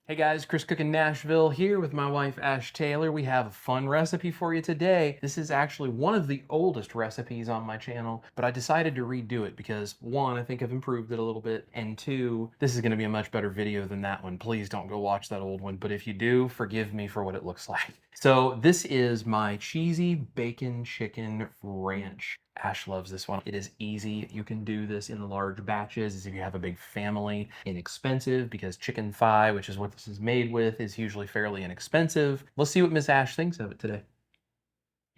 Hey guys, Chris Cooking Nashville here with my wife Ash Taylor. We have a fun recipe for you today. This is actually one of the oldest recipes on my channel, but I decided to redo it because one, I think I've improved it a little bit, and two, this is going to be a much better video than that one. Please don't go watch that old one, but if you do, forgive me for what it looks like. So this is my cheesy bacon chicken ranch. Ash loves this one. It is easy. You can do this in large batches if you have a big family. Inexpensive because chicken thigh, which is what this is made with, is usually fairly inexpensive. Let's see what Miss Ash thinks of it today.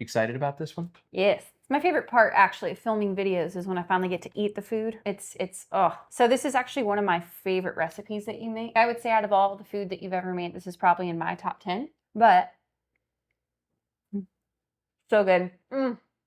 Excited about this one? Yes. My favorite part actually of filming videos is when I finally get to eat the food. So this is actually one of my favorite recipes that you make. I would say out of all the food that you've ever made, this is probably in my top 10, but so good.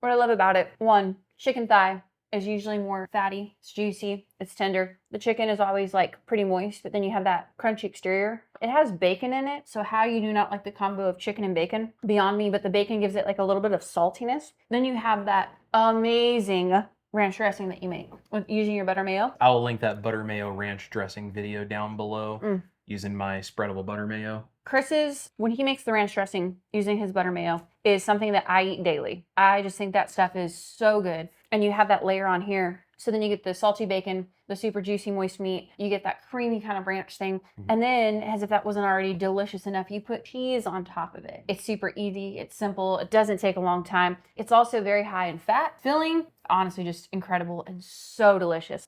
What I love about it, one, chicken thigh is usually more fatty, it's juicy, it's tender. The chicken is always like pretty moist, but then you have that crunchy exterior. It has bacon in it, so how you do not like the combo of chicken and bacon, beyond me, but the bacon gives it like a little bit of saltiness. Then you have that amazing ranch dressing that you make with using your butter mayo. I'll link that butter mayo ranch dressing video down below using my spreadable butter mayo. Chris's, when he makes the ranch dressing using his butter mayo, is something that I eat daily. I just think that stuff is so good. And you have that layer on here. So then you get the salty bacon, the super juicy moist meat. You get that creamy kind of ranch thing. And then, as if that wasn't already delicious enough, you put cheese on top of it. It's super easy. It's simple. It doesn't take a long time. It's also very high in fat. Filling, honestly, just incredible and so delicious.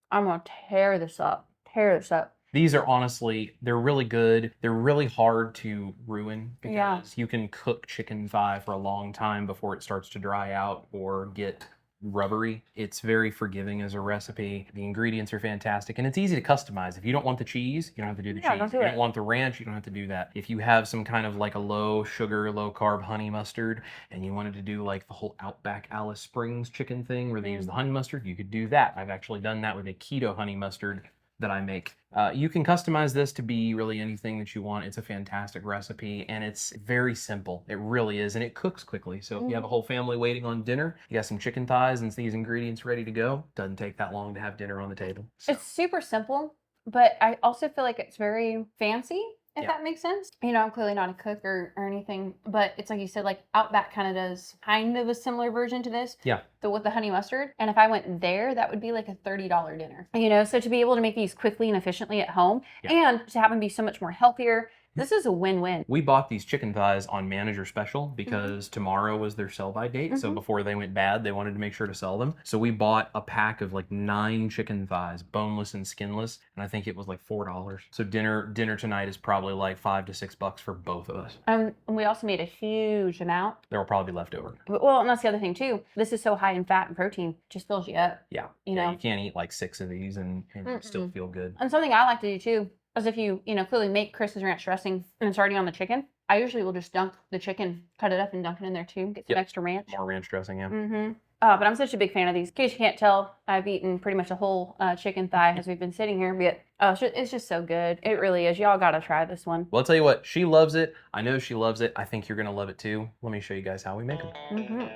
I'm going to tear this up. Tear this up. These are honestly, they're really good. They're really hard to ruin because you can cook chicken thigh for a long time before it starts to dry out or get rubbery. It's very forgiving as a recipe. The ingredients are fantastic and it's easy to customize. If you don't want the cheese, you don't have to do the cheese. If you don't want the ranch, you don't have to do that. If you have some kind of like a low sugar, low carb honey mustard and you wanted to do like the whole Outback Alice Springs chicken thing where they use the honey mustard, you could do that. I've actually done that with a keto honey mustard that I make. You can customize this to be really anything that you want. It's a fantastic recipe and it's very simple. It really is, and it cooks quickly. So if you have a whole family waiting on dinner, you got some chicken thighs and these ingredients ready to go, doesn't take that long to have dinner on the table. So. It's super simple, but I also feel like it's very fancy, if that makes sense. You know, I'm clearly not a cook or anything, but it's like you said, like Outback kind of does kind of a similar version to this. Yeah. With the honey mustard. And if I went there, that would be like a $30 dinner. You know, so to be able to make these quickly and efficiently at home and to have them be so much more healthier, this is a win-win. We bought these chicken thighs on manager special because tomorrow was their sell-by date. So before they went bad, they wanted to make sure to sell them. So we bought a pack of like 9 chicken thighs, boneless and skinless, and I think it was like $4. So dinner tonight is probably like $5 to $6 for both of us. And we also made a huge amount. There will probably be left over. Well, and that's the other thing too. This is so high in fat and protein, just fills you up. Yeah. You know, you can't eat like 6 of these and still feel good. And something I like to do too, is if you clearly make Chris's ranch dressing and it's already on the chicken, I usually will just dunk the chicken, cut it up and dunk it in there too, get some extra ranch. More ranch dressing, yeah. But I'm such a big fan of these. In case you can't tell, I've eaten pretty much a whole chicken thigh as we've been sitting here, but it's just so good. It really is. Y'all gotta try this one. Well, I'll tell you what, she loves it. I know she loves it. I think you're gonna love it too. Let me show you guys how we make them.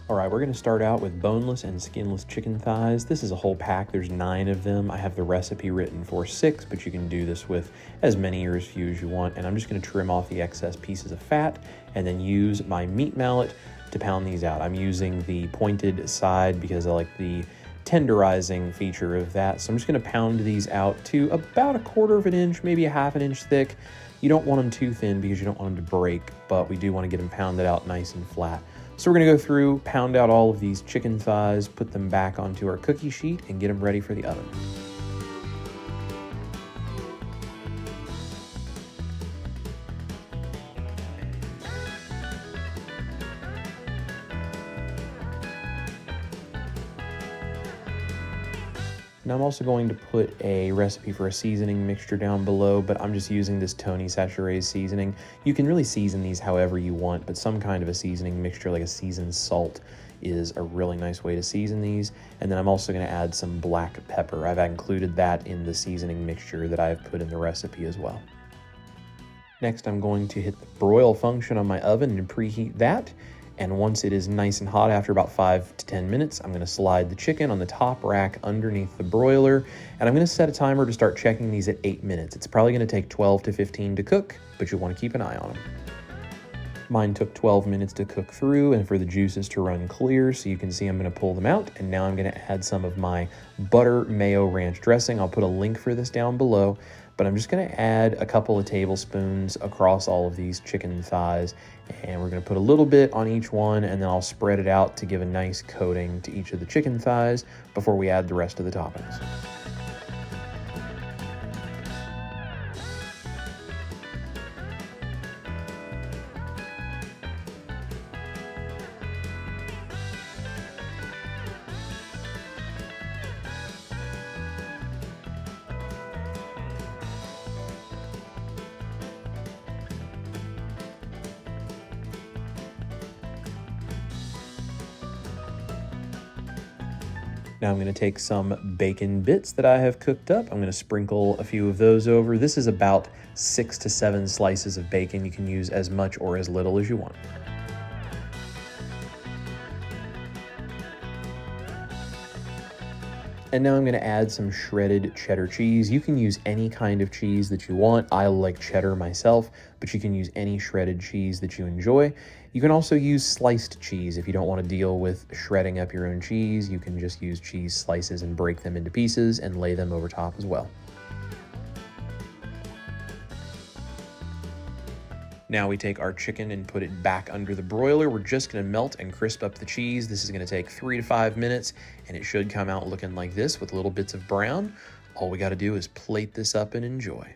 All right, we're gonna start out with boneless and skinless chicken thighs. This is a whole pack, there's 9 of them. I have the recipe written for 6, but you can do this with as many or as few as you want. And I'm just gonna trim off the excess pieces of fat and then use my meat mallet to pound these out. I'm using the pointed side because I like the tenderizing feature of that. So I'm just gonna pound these out to about 1/4 of an inch, maybe a 1/2 inch thick. You don't want them too thin because you don't want them to break, but we do wanna get them pounded out nice and flat. So we're gonna go through, pound out all of these chicken thighs, put them back onto our cookie sheet, and get them ready for the oven. Now I'm also going to put a recipe for a seasoning mixture down below, but I'm just using this Tony Chachere's seasoning. You can really season these however you want, but some kind of a seasoning mixture like a seasoned salt is a really nice way to season these. And then I'm also going to add some black pepper. I've included that in the seasoning mixture that I've put in the recipe as well. Next, I'm going to hit the broil function on my oven and preheat that. And once it is nice and hot after about 5 to 10 minutes, I'm gonna slide the chicken on the top rack underneath the broiler, and I'm gonna set a timer to start checking these at 8 minutes. It's probably gonna take 12 to 15 to cook, but you'll wanna keep an eye on them. Mine took 12 minutes to cook through and for the juices to run clear, so you can see I'm gonna pull them out, and now I'm gonna add some of my butter mayo ranch dressing. I'll put a link for this down below, but I'm just gonna add a couple of tablespoons across all of these chicken thighs, and we're gonna put a little bit on each one, and then I'll spread it out to give a nice coating to each of the chicken thighs before we add the rest of the toppings. Now I'm gonna take some bacon bits that I have cooked up. I'm gonna sprinkle a few of those over. This is about 6 to 7 slices of bacon. You can use as much or as little as you want. And now I'm gonna add some shredded cheddar cheese. You can use any kind of cheese that you want. I like cheddar myself, but you can use any shredded cheese that you enjoy. You can also use sliced cheese if you don't want to deal with shredding up your own cheese. You can just use cheese slices and break them into pieces and lay them over top as well. Now we take our chicken and put it back under the broiler. We're just gonna melt and crisp up the cheese. This is gonna take 3 to 5 minutes, and it should come out looking like this with little bits of brown. All we gotta do is plate this up and enjoy.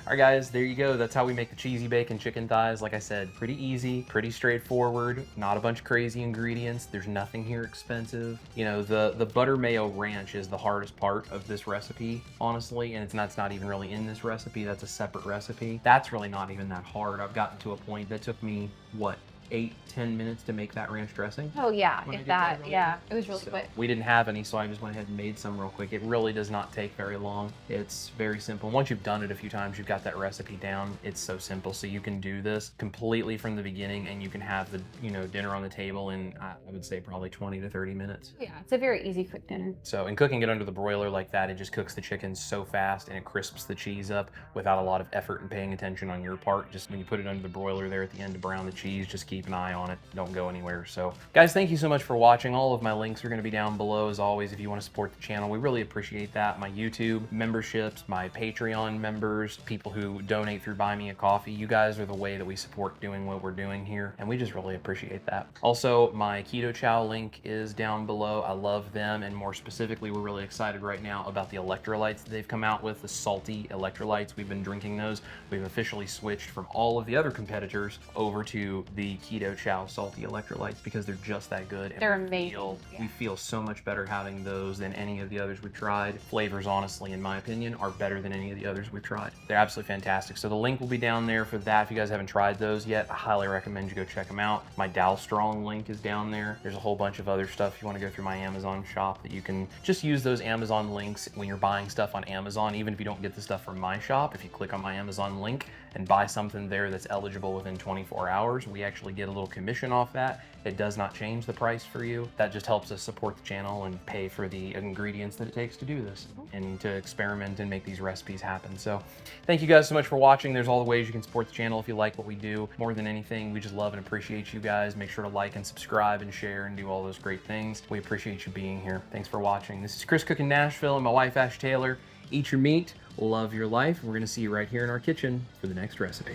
All right, guys, there you go. That's how we make the cheesy bacon chicken thighs. Like I said, pretty easy, pretty straightforward, not a bunch of crazy ingredients. There's nothing here expensive. You know, the butter mayo ranch is the hardest part of this recipe, honestly, and it's not even really in this recipe. That's a separate recipe. That's really not even that hard. I've gotten to a point that took me, what, 8-10 minutes to make that ranch dressing. Oh yeah, if that, yeah, it was really quick. We didn't have any, so I just went ahead and made some real quick. It really does not take very long. It's very simple. Once you've done it a few times, you've got that recipe down. It's so simple. So you can do this completely from the beginning, and you can have the, you know, dinner on the table in, I would say, probably 20 to 30 minutes. Yeah, it's a very easy quick dinner. So in cooking it under the broiler like that, it just cooks the chicken so fast, and it crisps the cheese up without a lot of effort and paying attention on your part. Just when you put it under the broiler there at the end to brown the cheese, just keep an eye on it. Don't go anywhere. So guys, thank you so much for watching. All of my links are going to be down below as always if you want to support the channel. We really appreciate that. My YouTube memberships, my Patreon members, people who donate through Buy Me a Coffee. You guys are the way that we support doing what we're doing here, and we just really appreciate that. Also, my Keto Chow link is down below. I love them, and more specifically, we're really excited right now about the electrolytes that they've come out with, the salty electrolytes. We've been drinking those. We've officially switched from all of the other competitors over to the Keto Chow salty electrolytes because they're just that good. And they're amazing. We feel so much better having those than any of the others we've tried. Flavors, honestly, in my opinion, are better than any of the others we've tried. They're absolutely fantastic. So the link will be down there for that. If you guys haven't tried those yet, I highly recommend you go check them out. My Dalstrong link is down there. There's a whole bunch of other stuff if you want to go through my Amazon shop that you can just use those Amazon links when you're buying stuff on Amazon. Even if you don't get the stuff from my shop, if you click on my Amazon link and buy something there that's eligible within 24 hours, we actually get a little commission off that. It does not change the price for you. That just helps us support the channel and pay for the ingredients that it takes to do this and to experiment and make these recipes happen. So thank you guys so much for watching. There's all the ways you can support the channel if you like what we do. More than anything, we just love and appreciate you guys. Make sure to like and subscribe and share and do all those great things. We appreciate you being here. Thanks for watching. This is Chris Cooking Nashville and my wife, Ash Taylor. Eat your meat, love your life. We're gonna see you right here in our kitchen for the next recipe.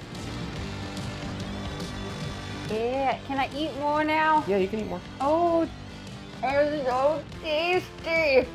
Yeah, can I eat more now? Yeah, you can eat more. Oh, it's so tasty.